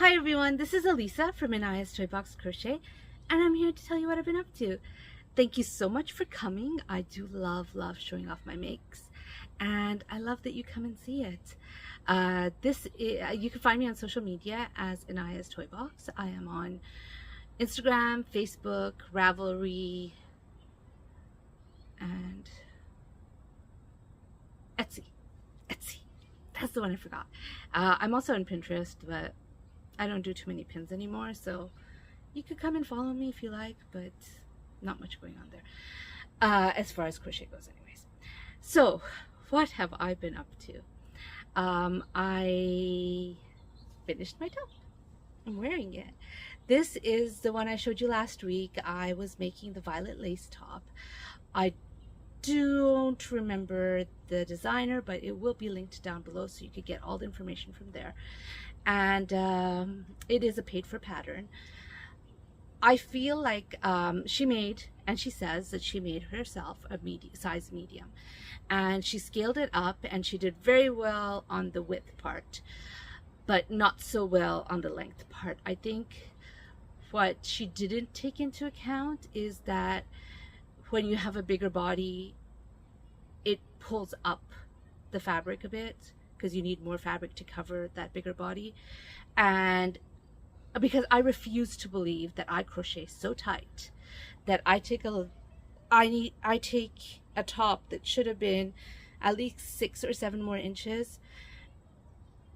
Hi everyone, this is Elisa from Anaya's Toy Box Crochet, and I'm here to tell you what I've been up to. Thank you so much for coming. I do love showing off my makes, and I love that you come and see it. You can find me on social media as Anaya's Toy Box. I am on Instagram, Facebook, Ravelry, and Etsy. That's the one I forgot. I'm also on Pinterest, but I don't do too many pins anymore, so you could come and follow me if you like, but not much going on there as far as crochet goes anyways. So what have I been up to? I finished my top. I'm wearing it. This is the one I showed you last week. I was making the violet lace top. I don't remember the designer, but it will be linked down below so you could get all the information from there. And it is a paid for pattern. I feel like she made, and she says that she made herself a size medium, and she scaled it up, and she did very well on the width part, but not so well on the length part. I think what she didn't take into account is that when you have a bigger body, it pulls up the fabric a bit because you need more fabric to cover that bigger body. And because I refuse to believe that I crochet so tight that I take a top that should have been at least 6 or 7 more inches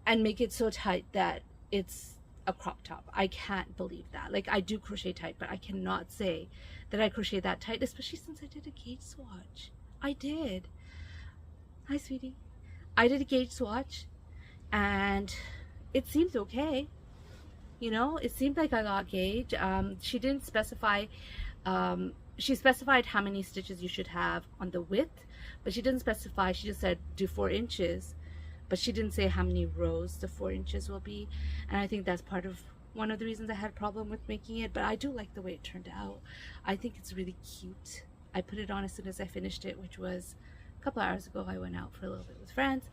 and make it so tight that it's a crop top. I can't believe that. Like, I do crochet tight, but I cannot say that I crochet that tight, especially since I did a gauge swatch. I did. Hi, sweetie. I did a gauge swatch, and it seems okay. You know, it seemed like I got gauge. She didn't specify. She specified how many stitches you should have on the width, but she didn't specify. She just said do 4 inches, but she didn't say how many rows the 4 inches will be. And I think that's one of the reasons I had a problem with making it, but I do like the way it turned out. I think it's really cute. I put it on as soon as I finished it, which was a couple hours ago. I went out for a little bit with friends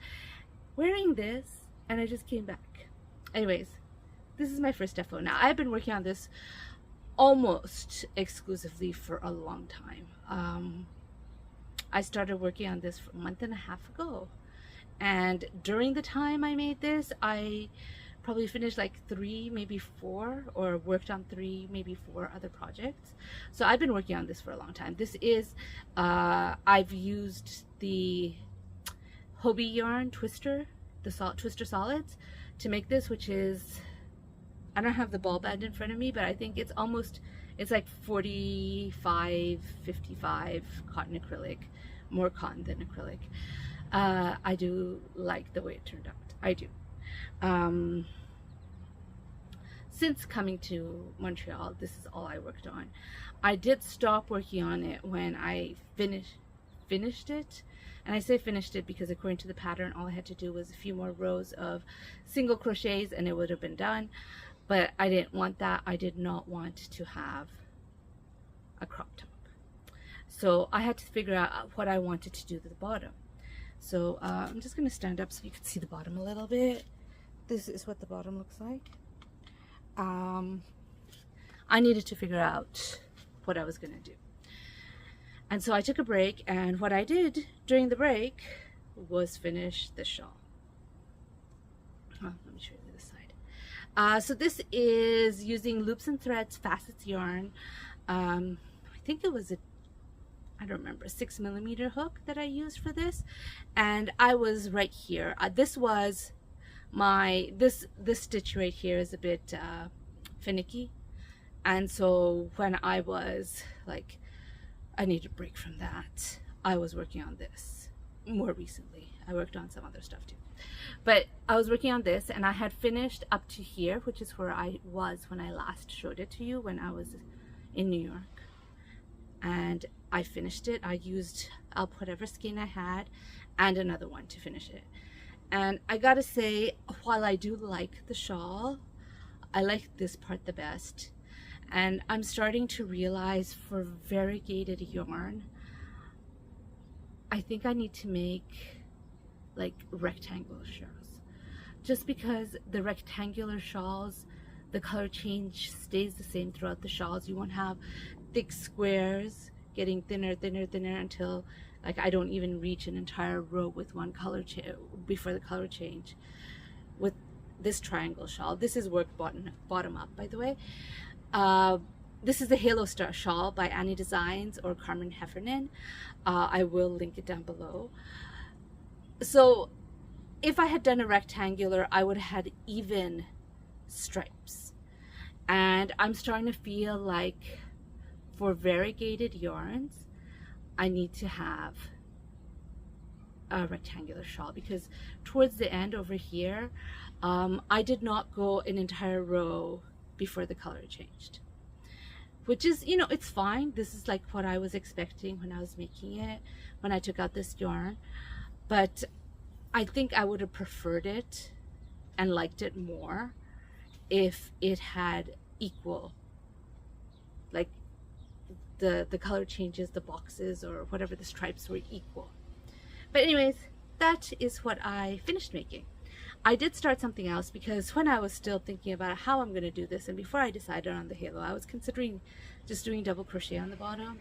wearing this, and I just came back. Anyways, this is my first defo. Now, I've been working on this almost exclusively for a long time. I started working on this a month and a half ago, and during the time I made this, I probably finished like 3, maybe 4, or worked on 3, maybe 4 other projects. So I've been working on this for a long time. This is I've used the Hobbii yarn twister, the Twister Solids, to make this, which is, I don't have the ball band in front of me, but I think it's like 45, 55 cotton acrylic, more cotton than acrylic. I do like the way it turned out. I do. Since coming to Montreal, this is all I worked on. I did stop working on it when I finished it. And I say finished it because according to the pattern, all I had to do was a few more rows of single crochets and it would have been done. But I didn't want that. I did not want to have a crop top. So I had to figure out what I wanted to do to the bottom. So I'm just going to stand up so you can see the bottom a little bit. This is what the bottom looks like. I needed to figure out what I was going to do. And so I took a break, and what I did during the break was finish the shawl. Let me show you this side. So this is using Loops and Threads Facets yarn. I think it was I don't remember, 6mm hook that I used for this, and I was right here. This was this stitch right here is a bit finicky, and so when I was like, I need a break from that, I was working on this more recently. I worked on some other stuff too, but I was working on this, and I had finished up to here, which is where I was when I last showed it to you when I was in New York. And I finished it. I used up whatever skein I had and another one to finish it. And I gotta say, while I do like the shawl, I like this part the best. And I'm starting to realize for variegated yarn, I think I need to make like rectangular shawls, just because the rectangular shawls the color change stays the same throughout the shawls. You won't have thick squares getting thinner, thinner, thinner until like I don't even reach an entire row with one color before the color change. With this triangle shawl, this is work bottom up, by the way. This is the Halo Star shawl by Annie Designs or Carmen Heffernan. I will link it down below. So if I had done a rectangular, I would have had even stripes. And I'm starting to feel like for variegated yarns, I need to have a rectangular shawl, because towards the end over here, I did not go an entire row before the color changed, which is, you know, it's fine. This is like what I was expecting when I was making it, when I took out this yarn. But I think I would have preferred it and liked it more if it had equal, like the color changes, the boxes or whatever, the stripes were equal. But anyways, that is what I finished making. I did start something else, because when I was still thinking about how I'm going to do this, and before I decided on the halo, I was considering just doing double crochet on the bottom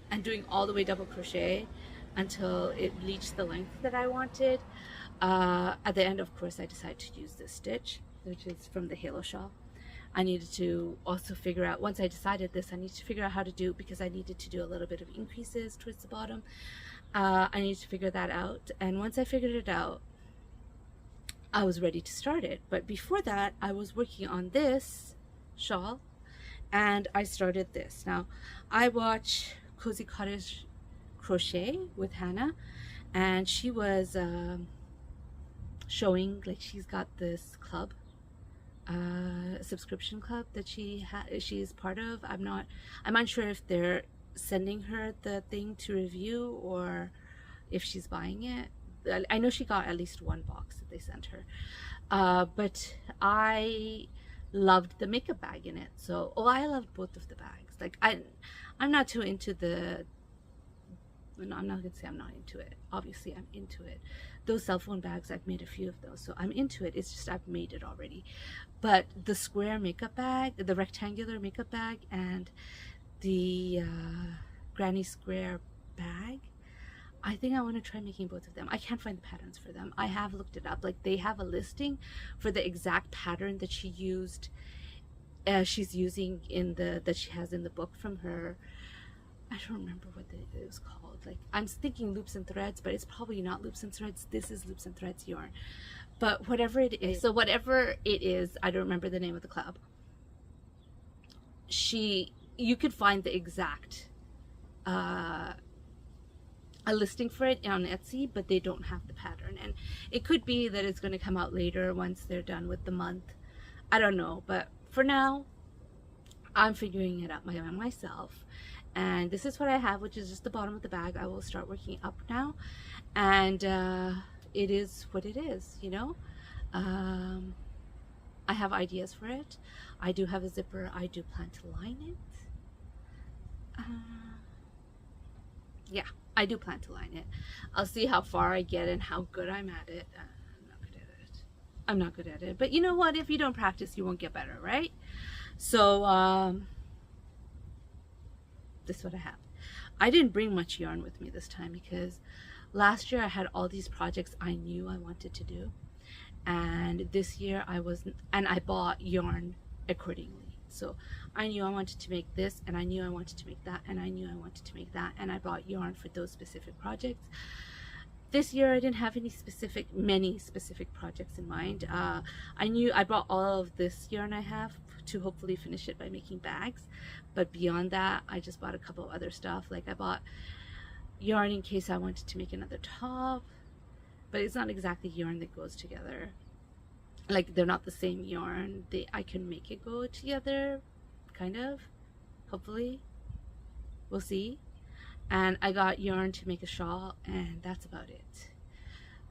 and doing all the way double crochet until it reached the length that I wanted. At the end, of course, I decided to use this stitch, which is from the Halo shawl. I needed to also figure out, once I decided this, I needed to figure out how to do it, because I needed to do a little bit of increases towards the bottom. I needed to figure that out, and once I figured it out, I was ready to start it. But before that, I was working on this shawl, and I started this. Now, I watch Cozy Cottage Crochet with Hannah, and she was showing, like, she's got this club, subscription club that she's part of. I'm unsure if they're sending her the thing to review or if she's buying it. I know she got at least one box that they sent her, but I loved the makeup bag in it. So, I loved both of the bags. Like, I'm not too into the, no, I'm not gonna say I'm not into it. Obviously, I'm into it. Those cell phone bags, I've made a few of those, so I'm into it. It's just I've made it already. But the square makeup bag, the rectangular makeup bag, and the granny square bag, I think I want to try making both of them. I can't find the patterns for them. I have looked it up. Like, they have a listing for the exact pattern that she used, she's using in that she has in the book from her. I don't remember what it was called. Like, I'm thinking Loops and Threads, but it's probably not Loops and Threads. This is Loops and Threads yarn. But whatever it is, so whatever it is, I don't remember the name of the club. You could find the exact a listing for it on Etsy, but they don't have the pattern, and it could be that it's going to come out later once they're done with the month. I don't know, but for now I'm figuring it out myself, and this is what I have, which is just the bottom of the bag. I will start working up now, and it is what it is, you know. I have ideas for it. I do have a zipper. I do plan to line it. Yeah, I do plan to line it. I'll see how far I get and how good I'm at it. I'm not good at it. I'm not good at it. But you know what? If you don't practice, you won't get better, right? So, this is what I have. I didn't bring much yarn with me this time, because last year I had all these projects I knew I wanted to do. And this year I wasn't, and I bought yarn accordingly. So I knew I wanted to make this, and I knew I wanted to make that, and I knew I wanted to make that, and I bought yarn for those specific projects. This year I didn't have many specific projects in mind. I bought all of this yarn I have to hopefully finish it by making bags, but beyond that I just bought a couple of other stuff. Like, I bought yarn in case I wanted to make another top, but it's not exactly yarn that goes together. Like, they're not the same yarn. I can make it go together, kind of, hopefully. We'll see. And I got yarn to make a shawl, and that's about it.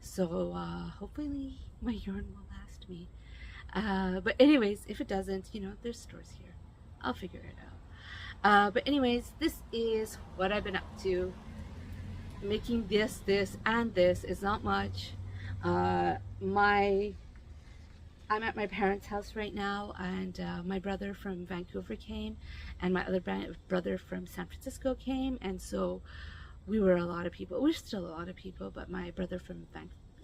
So hopefully my yarn will last me. But anyways, if it doesn't, you know, there's stores here. I'll figure it out. But anyways, this is what I've been up to. Making this, and this is not much. I'm at my parents' house right now, and my brother from Vancouver came, and my other brother from San Francisco came, and so we were a lot of people. We're still a lot of people, but my brother from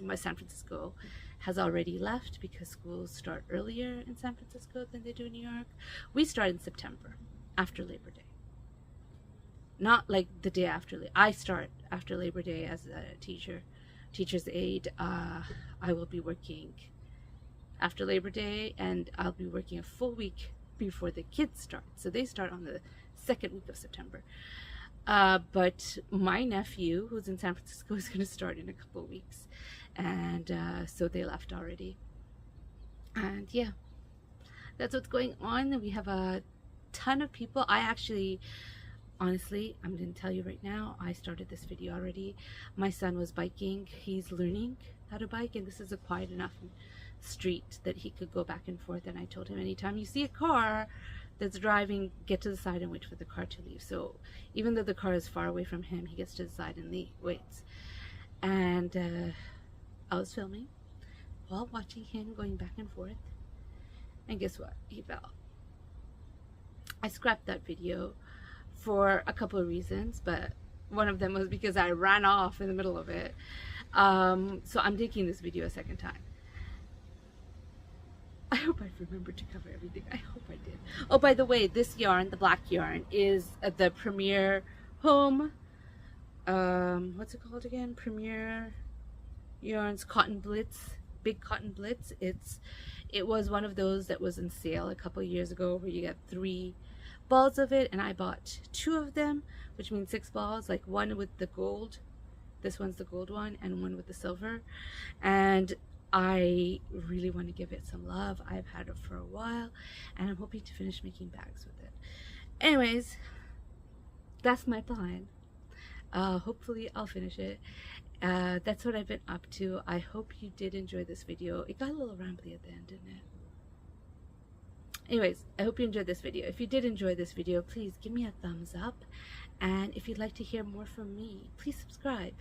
my San Francisco has already left because schools start earlier in San Francisco than they do in New York. We start in September, after Labor Day. Not like the day after. I start after Labor Day as a teacher's aide. I will be working after Labor Day, and I'll be working a full week before the kids start. So they start on the second week of September. But my nephew, who's in San Francisco, is going to start in a couple of weeks. And so they left already. And yeah, that's what's going on. We have a ton of people. Honestly, I'm going to tell you right now, I started this video already. My son was biking. He's learning how to bike, and this is a quiet enough street that he could go back and forth. And I told him, anytime you see a car that's driving, get to the side and wait for the car to leave. So even though the car is far away from him, he gets to the side and waits. And I was filming while watching him going back and forth, and guess what? He fell. I scrapped that video for a couple of reasons, but one of them was because I ran off in the middle of it. So I'm taking this video a second time. I hope I remembered to cover everything. I hope I did. Oh, by the way, this yarn, the black yarn, is the Premier Home, what's it called again? Premier Yarns Cotton Blitz, Big Cotton Blitz. It was one of those that was in sale a couple of years ago where you get 3 balls of it, and I bought 2 of them, which means 6 balls, like one with the gold, this one's the gold one, and one with the silver. And I really want to give it some love. I've had it for a while, and I'm hoping to finish making bags with it. Anyways, that's my plan. Hopefully I'll finish it. That's what I've been up to. I hope you did enjoy this video. It got a little rambly at the end, didn't it? Anyways, I hope you enjoyed this video. If you did enjoy this video, please give me a thumbs up. And if you'd like to hear more from me, please subscribe.